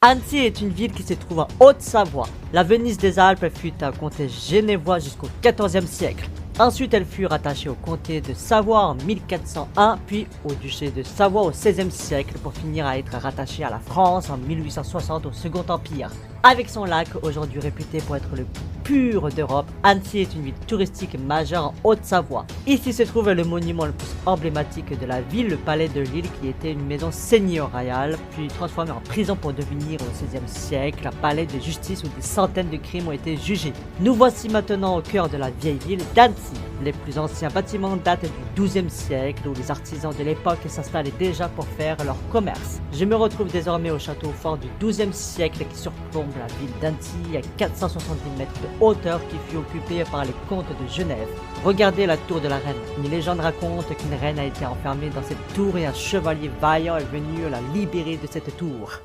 Annecy est une ville qui se trouve en Haute-Savoie. La Venise des Alpes fut un comté genevois jusqu'au XIVe siècle. Ensuite, elle fut rattachée au comté de Savoie en 1401, puis au duché de Savoie au XVIe siècle, pour finir à être rattachée à la France en 1860 au Second Empire. Avec son lac, aujourd'hui réputé pour être le plus pur d'Europe, Annecy est une ville touristique majeure en Haute-Savoie. Ici se trouve le monument le plus emblématique de la ville, le palais de Lille, qui était une maison seigneuriale, puis transformée en prison pour devenir au XVIe siècle un palais de justice où des centaines de crimes ont été jugés. Nous voici maintenant au cœur de la vieille ville d'Annecy. Les plus anciens bâtiments datent du XIIe siècle, où les artisans de l'époque s'installaient déjà pour faire leur commerce. Je me retrouve désormais au château fort du XIIe siècle qui surplombe la ville d'Annecy à 470 mètres de hauteur, qui fut occupée par les comtes de Genève. Regardez la tour de la reine. Une légende raconte qu'une reine a été enfermée dans cette tour et un chevalier vaillant est venu la libérer de cette tour.